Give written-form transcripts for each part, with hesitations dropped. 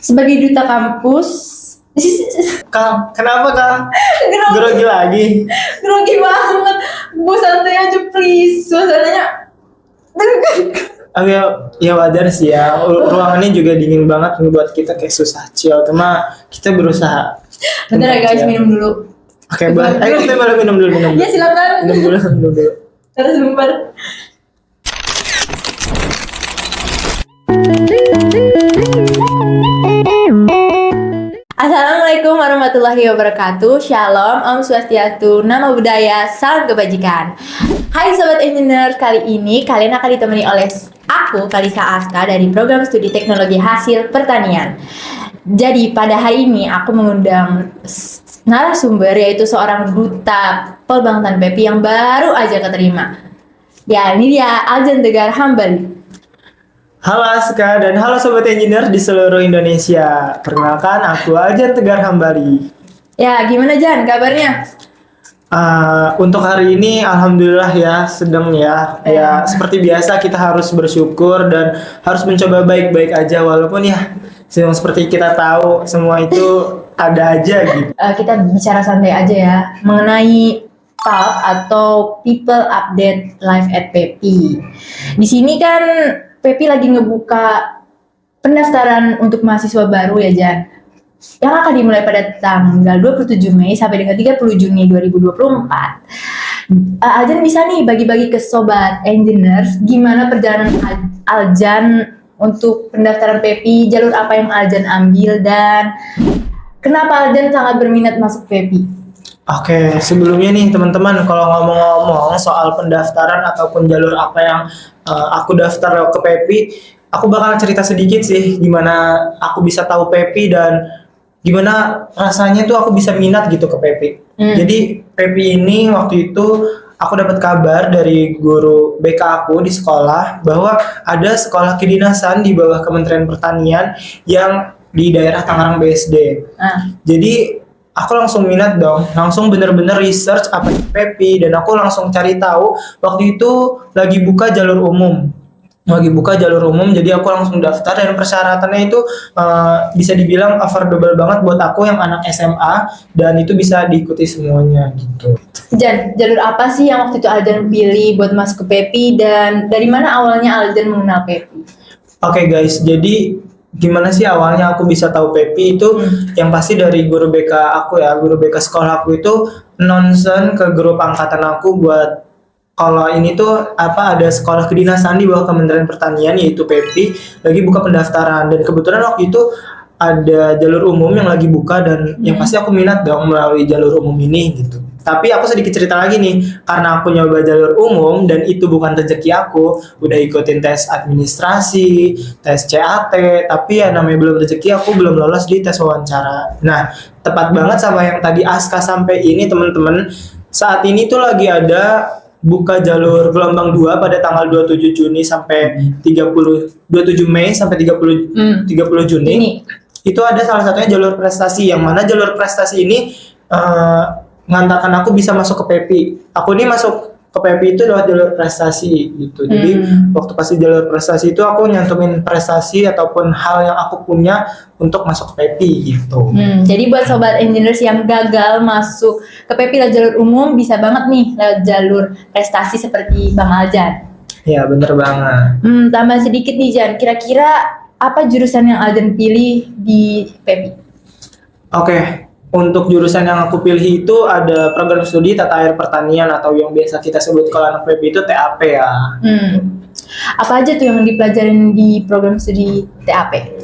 Sebagai duta kampus, Kang, kenapa Kang? grogi, Grogi lagi? grogi banget. Bu santai aja please, suasananya. Oh ya wajar sih ya. Ruangannya juga dingin banget membuat kita kayak susah chill. Cuma kita berusaha. Bentar ya guys, chill. minum dulu. Oke, boleh. Ayo kita boleh minum dulu. Ya silakan. Minum dulu. Terus sebentar. Assalamualaikum warahmatullahi wabarakatuh. Shalom, Om Swastiastu, Namo Buddhaya, Salam Kebajikan. Hai Sobat Engineer, kali ini kalian akan ditemani oleh aku, Kalisa Aska, dari program studi teknologi hasil pertanian. Jadi pada hari ini aku mengundang narasumber, yaitu seorang duta Polbangtan PEPI yang baru aja keterima. Ya, ini dia Aljan Tegar Hambali. Halo Aska dan halo Sobat Engineer di seluruh Indonesia. Perkenalkan, aku Aljan Tegar Hambali. Ya, gimana Jan kabarnya? Untuk hari ini alhamdulillah ya sedang ya. Ya seperti biasa kita harus bersyukur dan harus mencoba baik-baik aja walaupun ya seperti kita tahu semua itu ada aja gitu. Kita bicara santai aja ya mengenai PUP atau People Update Live at PEPI. Di sini kan PEPI lagi ngebuka pendaftaran untuk mahasiswa baru ya Jan, yang akan dimulai pada tanggal 27 Mei sampai dengan 30 Juni 2024. Aljan bisa nih bagi-bagi ke Sobat Engineers gimana perjalanan Aljan untuk pendaftaran PEPI, jalur apa yang Aljan ambil, dan kenapa Aljan sangat berminat masuk PEPI. Oke, sebelumnya nih teman-teman, kalau ngomong-ngomong soal pendaftaran ataupun jalur apa yang aku daftar ke PEPI, aku bakal cerita sedikit sih gimana aku bisa tahu PEPI dan gimana rasanya tuh aku bisa minat gitu ke PEPI. Jadi PEPI ini waktu itu aku dapat kabar dari guru BK aku di sekolah bahwa ada sekolah kedinasan di bawah Kementerian Pertanian yang di daerah Tangerang BSD. Jadi aku langsung minat dong, langsung bener-bener research apa itu PEPI dan aku langsung cari tahu. Waktu itu lagi buka jalur umum, jadi aku langsung daftar dan persyaratannya itu bisa dibilang affordable banget buat aku yang anak SMA dan itu bisa diikuti semuanya gitu. Jan, jalur apa sih yang waktu itu Aljan pilih buat masuk ke PEPI dan dari mana awalnya Aljan mengenal PEPI? Oke guys, jadi gimana sih awalnya aku bisa tahu PEPI itu? Yang pasti dari guru BK aku ya, guru BK sekolah aku itu nonsen ke grup angkatan aku buat kalau ini tuh ada sekolah kedinasan di bawah Kementerian Pertanian yaitu PEPI lagi buka pendaftaran dan kebetulan waktu itu ada jalur umum yang lagi buka dan yang pasti aku minat dong melalui jalur umum ini gitu. Tapi aku sedikit cerita lagi nih, karena aku nyoba jalur umum dan itu bukan rezeki aku, udah ikutin tes administrasi, tes CAT, tapi ya namanya belum rezeki, aku belum lolos di tes wawancara. Nah, tepat banget sama yang tadi Aska sampai ini teman-teman, saat ini tuh lagi ada buka jalur gelombang 2 pada tanggal 27 Juni sampai 27 Mei sampai 30 Juni. Itu ada salah satunya jalur prestasi, yang mana jalur prestasi ini ngantarkan aku bisa masuk ke PEPI. Aku ini masuk ke PEPI itu lewat jalur prestasi gitu. Jadi waktu pasti jalur prestasi itu aku nyantumin prestasi ataupun hal yang aku punya untuk masuk ke PEPI gitu. Jadi buat Sobat Engineers yang gagal masuk ke PEPI lewat jalur umum, bisa banget nih lewat jalur prestasi seperti Bang Aljan. Ya bener banget. Tambah sedikit nih Jan, kira-kira apa jurusan yang Aljan pilih di PEPI? Oke. Untuk jurusan yang aku pilih itu ada program studi Tata Air Pertanian atau yang biasa kita sebut kalau anak PEPI itu TAP ya. Apa aja tuh yang dipelajarin di program studi TAP?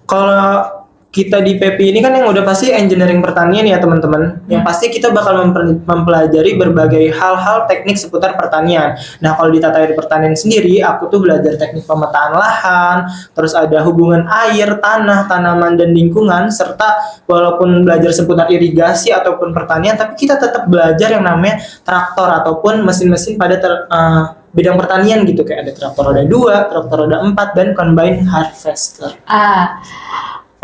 Kalau kita di PEPI ini kan yang udah pasti engineering pertanian ya teman-teman. Yang pasti kita bakal mempelajari berbagai hal-hal teknik seputar pertanian. Nah kalau di Tata Air Pertanian sendiri, aku tuh belajar teknik pemetaan lahan, terus ada hubungan air, tanah, tanaman, dan lingkungan, serta walaupun belajar seputar irigasi ataupun pertanian, tapi kita tetap belajar yang namanya traktor ataupun mesin-mesin pada bidang pertanian gitu. Kayak ada traktor roda 2, traktor roda 4, dan combine harvester.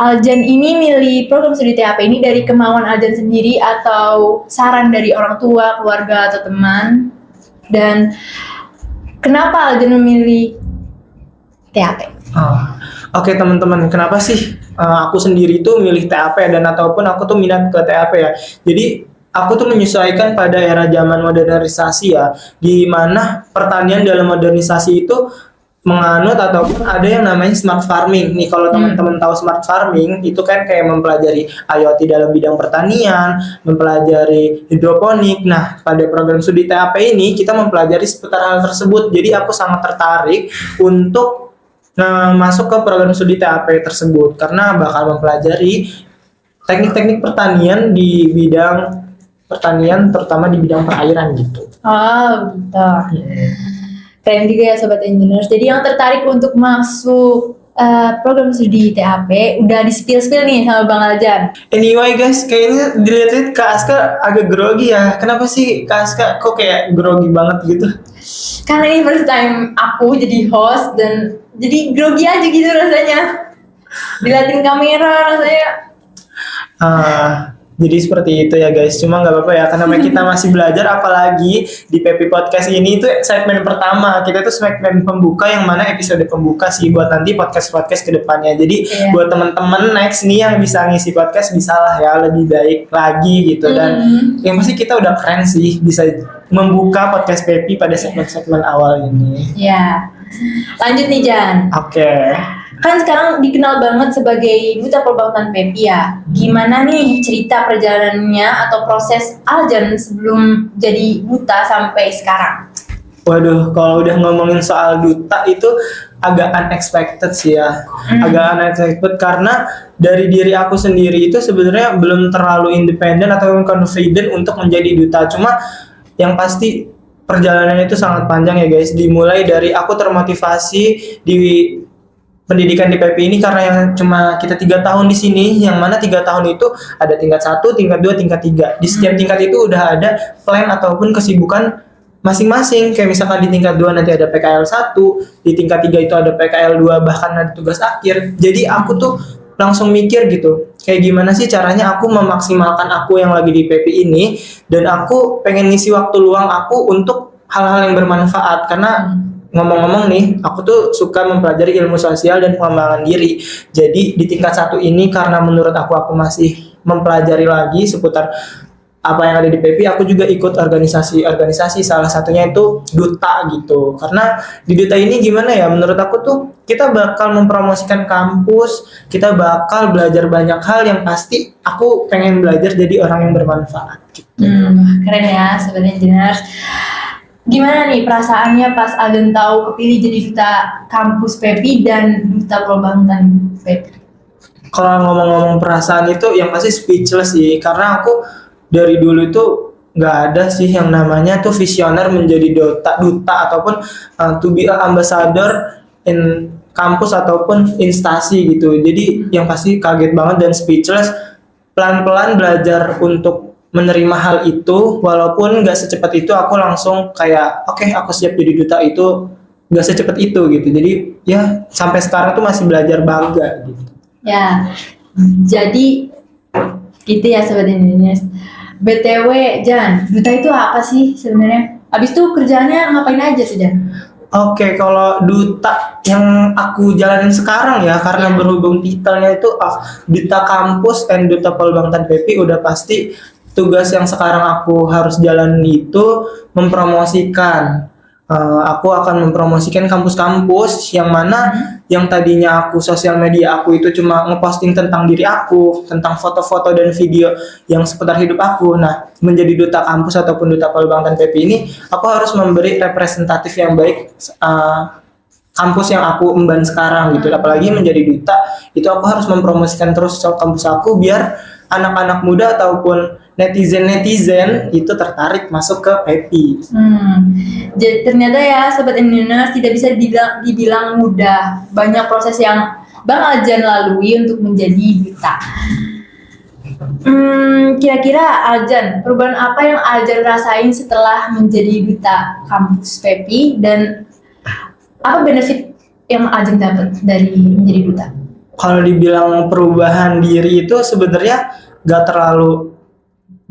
Aljan ini milih program studi TAP ini dari kemauan Aljan sendiri atau saran dari orang tua, keluarga, atau teman? Dan kenapa Aljan memilih TAP? Oke teman-teman, kenapa sih aku sendiri tuh milih TAP dan ataupun aku tuh minat ke TAP ya. Jadi aku tuh menyesuaikan pada era zaman modernisasi ya, di mana pertanian dalam modernisasi itu menganut ataupun ada yang namanya smart farming. Nih kalau teman-teman tahu smart farming itu kan kayak mempelajari IoT dalam bidang pertanian, mempelajari hidroponik. Nah, pada program studi TAP ini kita mempelajari seputar hal tersebut. Jadi aku sangat tertarik untuk masuk ke program studi TAP tersebut karena bakal mempelajari teknik-teknik pertanian di bidang pertanian, terutama di bidang perairan gitu. Oh, gitu. Keren juga ya Sobat Engineers. Jadi yang tertarik untuk masuk program studi TAP udah di spill nih sama Bang Aljan. Anyway guys, kayaknya dilihat-lihat Kak Aska agak grogi ya. Kenapa sih Kak Aska kok kayak grogi banget gitu? Karena ini first time aku jadi host dan jadi grogi aja gitu rasanya. Diliatin kamera rasanya. Jadi seperti itu ya guys, cuma nggak apa-apa ya karena kita masih belajar, apalagi di PP Podcast ini itu segmen pertama, kita tuh segmen pembuka yang mana episode pembuka sih buat nanti podcast ke depannya. Jadi buat teman-teman next nih yang bisa ngisi podcast bisa lah ya lebih baik lagi gitu dan yang pasti kita udah keren sih bisa membuka podcast PP pada segmen-segmen awal ini. Ya, lanjut nih Jan. Oke. Kan sekarang dikenal banget sebagai Duta Perbautan PEPI ya. Gimana nih cerita perjalanannya atau proses Aljan sebelum jadi duta sampai sekarang? Waduh, kalau udah ngomongin soal duta itu agak unexpected sih ya. Agak unexpected karena dari diri aku sendiri itu sebenarnya belum terlalu independen atau confident untuk menjadi duta. Cuma yang pasti perjalanannya itu sangat panjang ya guys. Dimulai dari aku termotivasi di pendidikan di PP ini karena yang cuma kita 3 tahun di sini, yang mana 3 tahun itu ada tingkat 1, tingkat 2, tingkat 3. Di setiap tingkat itu udah ada plan ataupun kesibukan masing-masing. Kayak misalkan di tingkat 2 nanti ada PKL 1, di tingkat 3 itu ada PKL 2, bahkan ada tugas akhir. Jadi aku tuh langsung mikir gitu, kayak gimana sih caranya aku memaksimalkan aku yang lagi di PP ini, dan aku pengen ngisi waktu luang aku untuk hal-hal yang bermanfaat. Karena ngomong-ngomong nih, aku tuh suka mempelajari ilmu sosial dan pengembangan diri. Jadi di tingkat 1 ini karena menurut aku masih mempelajari lagi seputar apa yang ada di PP, aku juga ikut organisasi salah satunya itu duta gitu. Karena di duta ini gimana ya, menurut aku tuh kita bakal mempromosikan kampus, kita bakal belajar banyak hal yang pasti aku pengen belajar jadi orang yang bermanfaat gitu. Keren ya Sobat Engineers. Gimana nih perasaannya pas Aljan tahu kepilih jadi duta kampus PEPI dan duta Perbautan PEPI? Kalau ngomong-ngomong perasaan itu yang pasti speechless sih, karena aku dari dulu itu nggak ada sih yang namanya tuh visioner menjadi duta ataupun to be a ambassador in kampus ataupun instansi gitu. Jadi yang pasti kaget banget dan speechless. Pelan-pelan belajar untuk menerima hal itu, walaupun nggak secepat itu aku langsung kayak oke, aku siap jadi duta, itu nggak secepat itu gitu. Jadi ya sampai sekarang tuh masih belajar bangga gitu. Ya, jadi gitu ya Sobat Indonesia. BTW Jan, duta itu apa sih sebenarnya? Abis itu kerjaannya ngapain aja sih Jan? Oke, kalau duta yang aku jalanin sekarang ya, karena berhubung titelnya itu duta kampus dan duta Perbautan PP, udah pasti tugas yang sekarang aku harus jalani itu mempromosikan. Aku akan mempromosikan kampus-kampus yang mana yang tadinya aku sosial media aku itu cuma ngeposting tentang diri aku, tentang foto-foto dan video yang seputar hidup aku. Nah, menjadi duta kampus ataupun duta Perbautan PP ini, aku harus memberi representatif yang baik kampus yang aku emban sekarang gitu. Apalagi menjadi duta, itu aku harus mempromosikan terus kampus aku biar anak-anak muda ataupun netizen itu tertarik masuk ke PEPI. Jadi ternyata ya Sobat Indonesia tidak bisa dibilang mudah. Banyak proses yang Bang Aljan lalui untuk menjadi duta. Kira-kira Aljan, perubahan apa yang Aljan rasain setelah menjadi duta kampus PEPI dan apa benefit yang Aljan dapat dari menjadi duta? Kalau dibilang perubahan diri itu sebenarnya gak terlalu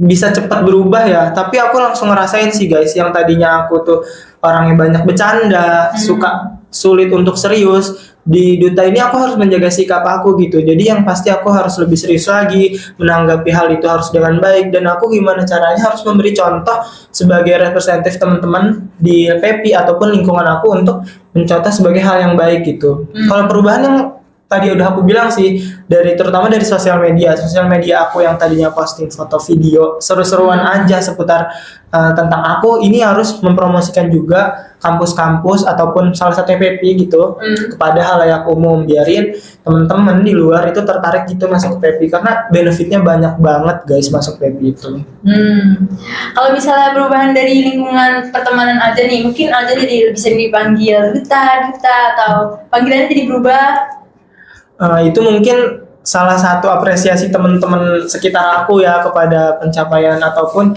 bisa cepat berubah ya, tapi aku langsung ngerasain sih guys, yang tadinya aku tuh orangnya banyak bercanda, suka sulit untuk serius, di duta ini aku harus menjaga sikap aku gitu. Jadi yang pasti aku harus lebih serius lagi menanggapi hal itu harus dengan baik, dan aku gimana caranya harus memberi contoh sebagai representatif teman-teman di PEPI ataupun lingkungan aku untuk mencontoh sebagai hal yang baik gitu. Kalau perubahan yang tadi udah aku bilang sih, terutama dari sosial media aku yang tadinya posting foto video seru-seruan aja seputar tentang aku, ini harus mempromosikan juga kampus-kampus ataupun salah satu PEPI gitu kepada halayak umum, biarin teman-teman di luar itu tertarik gitu masuk ke PEPI karena benefitnya banyak banget guys masuk PEPI itu. Kalau misalnya perubahan dari lingkungan pertemanan aja nih, mungkin aja jadi bisa dipanggil duta atau panggilannya jadi berubah. Itu mungkin salah satu apresiasi teman-teman sekitar aku ya kepada pencapaian ataupun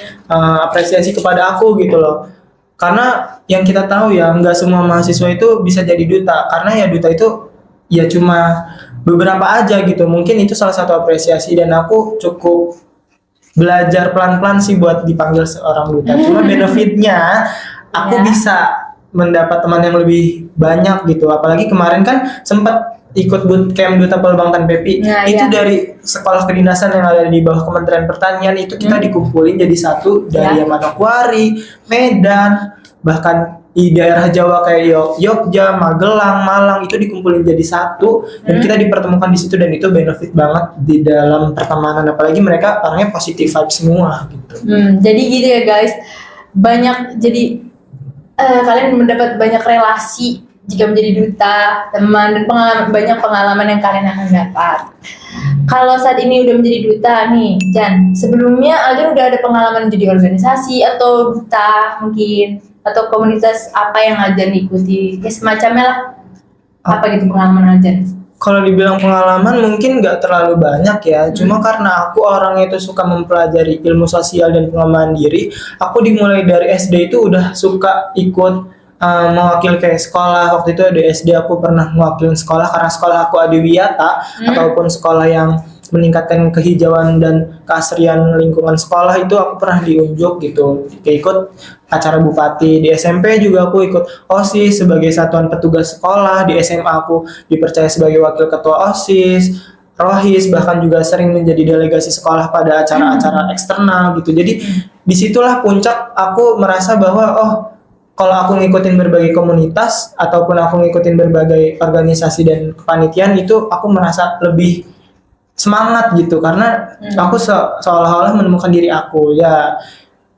apresiasi kepada aku gitu loh. Karena yang kita tahu ya, nggak semua mahasiswa itu bisa jadi duta, karena ya duta itu ya cuma beberapa aja gitu. Mungkin itu salah satu apresiasi, dan aku cukup belajar pelan-pelan sih buat dipanggil seorang duta. Cuma benefitnya aku bisa mendapat teman yang lebih banyak gitu. Apalagi kemarin kan sempat ikut bootcamp Duta Pelbangtan PEPI. Itu dari sekolah kedinasan yang ada di bawah Kementerian Pertanian, itu kita dikumpulin jadi satu dari Manokwari, Medan, bahkan di daerah Jawa kayak Yogyakarta, Magelang, Malang, itu dikumpulin jadi satu dan kita dipertemukan di situ, dan itu benefit banget di dalam pertemanan, apalagi mereka orangnya positif vibe semua gitu. Jadi gitu ya guys, banyak jadi kalian mendapat banyak relasi jika menjadi duta, teman, dan banyak pengalaman yang kalian akan dapat. Kalau saat ini udah menjadi duta nih, Jan, sebelumnya Aljan udah ada pengalaman jadi organisasi atau duta mungkin, atau komunitas apa yang Aljan ikuti, ya semacamnya lah. Apa gitu pengalaman Aljan? Kalau dibilang pengalaman mungkin nggak terlalu banyak ya, cuma karena aku orangnya itu suka mempelajari ilmu sosial dan pengembangan diri, aku dimulai dari SD itu udah suka ikut mewakili kayak sekolah. Waktu itu di SD aku pernah mewakili sekolah karena sekolah aku adiwiyata ataupun sekolah yang meningkatkan kehijauan dan keasrian lingkungan sekolah, itu aku pernah diunjuk gitu, kayak ikut acara bupati. Di SMP juga aku ikut OSIS sebagai satuan petugas sekolah. Di SMA aku dipercaya sebagai wakil ketua OSIS, Rohis, bahkan juga sering menjadi delegasi sekolah pada acara-acara eksternal gitu. Jadi disitulah puncak aku merasa bahwa kalau aku ngikutin berbagai komunitas ataupun aku ngikutin berbagai organisasi dan kepanitiaan, itu aku merasa lebih semangat gitu, karena aku seolah-olah menemukan diri aku. Ya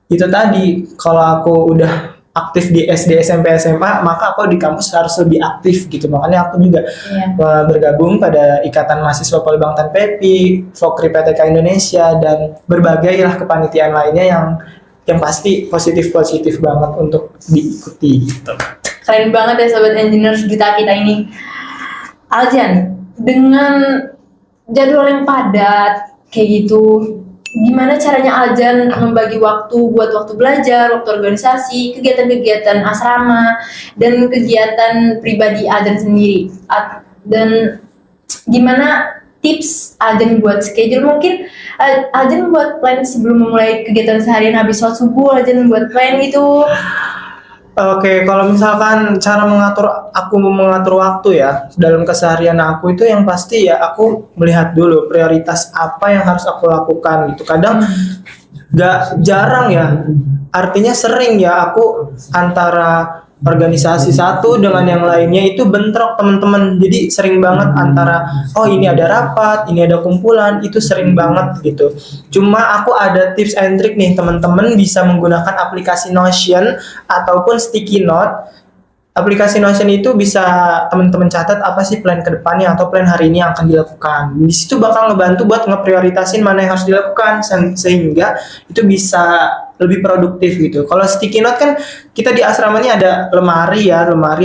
itu tadi, kalau aku udah aktif di SD, SMP, SMA, maka aku di kampus harus lebih aktif gitu. Makanya aku juga bergabung pada Ikatan Mahasiswa Pelbangtan PEPI, Fokri PTK Indonesia, dan berbagai lah kepanitiaan lainnya yang pasti positif banget untuk diikuti gitu. Keren banget ya sobat engineers duta kita ini. Aljan, dengan jadwal yang padat kayak gitu, gimana caranya Aljan membagi waktu buat waktu belajar, waktu organisasi, kegiatan-kegiatan asrama, dan kegiatan pribadi Aljan sendiri? Dan gimana tips Aljan buat schedule? Mungkin Aljan buat plan sebelum memulai kegiatan seharian, habis sholat subuh Aljan buat plan gitu. Oke, kalau misalkan cara mengatur waktu ya dalam keseharian aku, itu yang pasti ya aku melihat dulu prioritas apa yang harus aku lakukan gitu. Kadang jarang ya, artinya sering ya aku antara organisasi satu dengan yang lainnya itu bentrok teman-teman. Jadi sering banget antara ini ada rapat, ini ada kumpulan, itu sering banget gitu. Cuma aku ada tips and trick nih, teman-teman bisa menggunakan aplikasi Notion ataupun sticky note. Aplikasi Notion itu bisa teman-teman catat apa sih plan ke depannya atau plan hari ini yang akan dilakukan. Di situ bakal ngebantu buat ngeprioritasin mana yang harus dilakukan sehingga itu bisa lebih produktif gitu. Kalau sticky note kan kita di asramanya ada lemari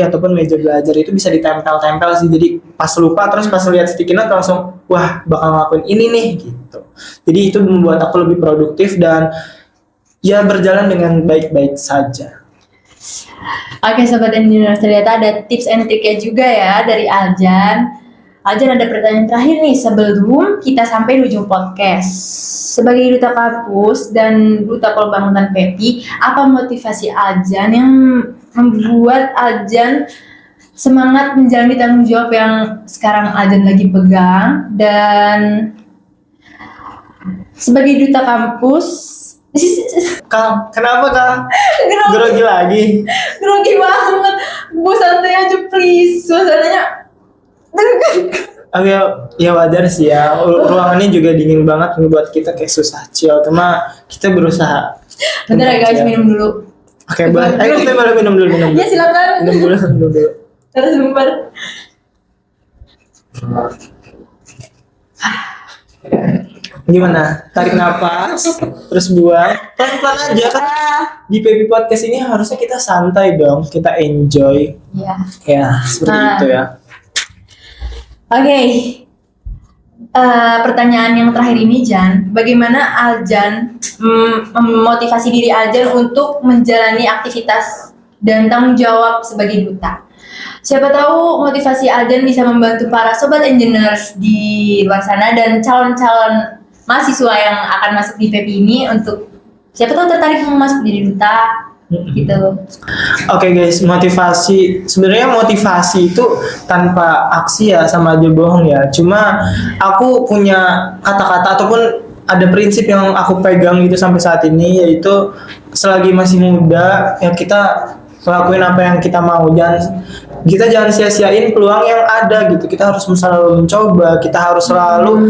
ataupun meja belajar, itu bisa ditempel-tempel sih. Jadi pas lupa terus pas lihat sticky note langsung wah bakal ngelakuin ini nih gitu. Jadi itu membuat aku lebih produktif dan ya berjalan dengan baik-baik saja. Oke sobat engineers, ternyata ada tips and triknya juga ya dari Aljan. Aljan, ada pertanyaan terakhir nih sebelum kita sampai di ujung podcast. Sebagai duta kampus dan duta Pelbangtan PEPI, apa motivasi Aljan yang membuat Aljan semangat menjalani tanggung jawab yang sekarang Aljan lagi pegang, dan sebagai duta kampus. Kang, kenapa Kang? Grogi. Grogi lagi? Grogi banget. Bu santai aja please. Suasananya. Oke, ya wajar sih ya. Ruangannya juga dingin banget buat kita kayak susah chill. Cuma kita berusaha. Bentar ya guys, minum dulu. Oke, boleh. Ayo kita boleh minum dulu. Ya silakan. Minum dulu. Terus bentar. Gimana? Tarik napas, terus buang. Pelan-pelan aja kan. Di PB Podcast ini harusnya kita santai dong, kita enjoy. Iya. Ya, seperti itu ya. Oke. Pertanyaan yang terakhir ini, Jan, bagaimana Aljan memotivasi diri Aljan untuk menjalani aktivitas dan tanggung jawab sebagai duta? Siapa tahu motivasi Aljan bisa membantu para sobat engineers di luar sana dan calon-calon mahasiswa yang akan masuk di PEP ini untuk siapa tahu tertarik mau masuk jadi duta gitu. Oke guys, motivasi sebenarnya motivasi itu tanpa aksi ya sama aja bohong ya. Cuma aku punya kata-kata ataupun ada prinsip yang aku pegang gitu sampai saat ini, yaitu selagi masih muda ya kita lakuin apa yang kita mau, jangan sia-siain peluang yang ada gitu. Kita harus selalu mencoba, kita harus selalu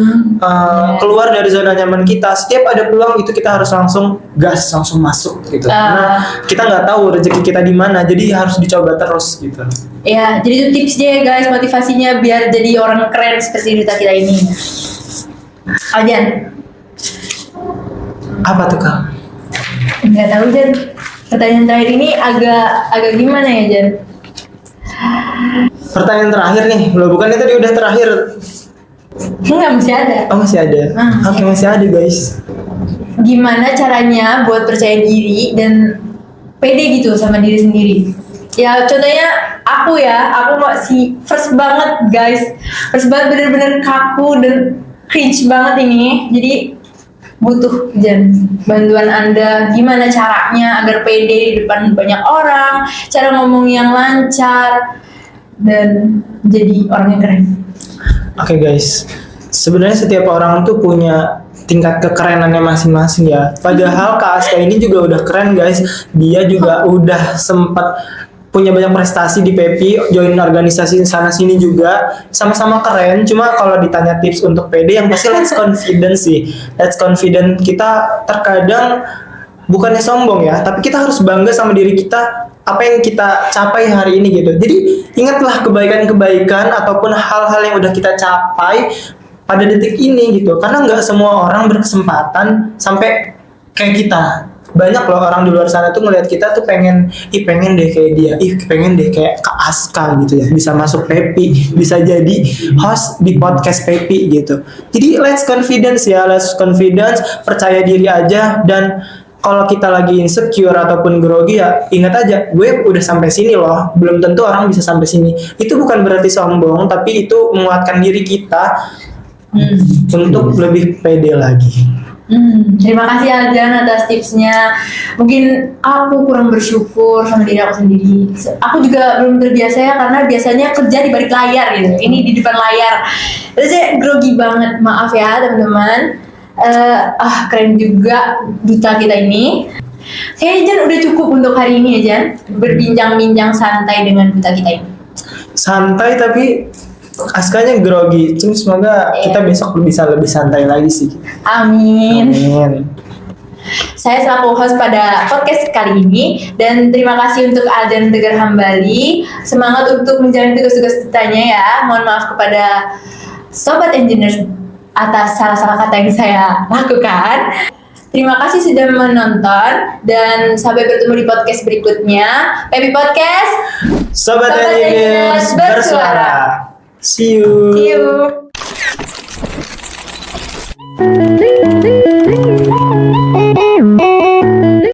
keluar dari zona nyaman kita. Setiap ada peluang itu kita harus langsung gas, langsung masuk gitu. Karena kita nggak tahu rezeki kita di mana, jadi harus dicoba terus gitu. Ya, jadi itu tipsnya ya guys, motivasinya biar jadi orang keren seperti duta kita ini. Aljan, Apa tuh Kang? nggak tahu Jan. Pertanyaan terakhir ini agak gimana ya Jan? Pertanyaan terakhir nih, loh bukannya tadi udah terakhir? Enggak, masih ada. Oh masih ada? Oke, masih ada guys. Gimana caranya buat percaya diri dan pede gitu sama diri sendiri? Ya contohnya aku masih first banget guys. First banget, bener-bener kaku dan cringe banget ini. Jadi butuh bantuan Anda, gimana caranya agar pede di depan banyak orang, cara ngomong yang lancar dan jadi orang yang keren. Oke guys, sebenarnya setiap orang tuh punya tingkat kekerenannya masing-masing ya. Padahal Kak Aska ini juga udah keren guys. Dia juga udah sempat punya banyak prestasi di PEPI, join organisasi sana sini juga, sama-sama keren. Cuma kalau ditanya tips untuk pede, yang pasti let's confident sih. Let's confident, kita terkadang bukannya sombong ya, tapi kita harus bangga sama diri kita, apa yang kita capai hari ini gitu. Jadi ingatlah kebaikan-kebaikan ataupun hal-hal yang udah kita capai pada detik ini gitu. Karena nggak semua orang berkesempatan sampai kayak kita. Banyak loh orang di luar sana tuh ngelihat kita tuh pengen deh kayak dia, pengen deh kayak Kak Aska gitu ya, bisa masuk PEPI, bisa jadi host di podcast PEPI gitu. Jadi let's confidence, percaya diri aja. Dan kalau kita lagi insecure ataupun grogi ya ingat aja, gue udah sampai sini loh, belum tentu orang bisa sampai sini. Itu bukan berarti sombong, tapi itu menguatkan diri kita untuk lebih pede lagi. Terima kasih Aljan atas tipsnya. Mungkin aku kurang bersyukur sama diri aku sendiri. Aku juga belum terbiasa ya, karena biasanya kerja di balik layar gitu. Ini di depan layar. Terus saya grogi banget. Maaf ya teman-teman. Keren juga duta kita ini. Kayaknya Jan udah cukup untuk hari ini ya Jan, berbincang-bincang santai dengan duta kita ini. Santai tapi Askanya grogi. Cuma semoga kita besok bisa lebih santai lagi sih. Amin. Amin. Saya selaku host pada podcast kali ini, dan terima kasih untuk Aljan Tegar Hambali. Semangat untuk menjalani tugas-tugas dutanya ya. Mohon maaf kepada Sobat Engineers atas salah-salah kata yang saya lakukan. Terima kasih sudah menonton dan sampai bertemu di podcast berikutnya. PEPI Podcast, Sobat Engineers bersuara. See you. See you.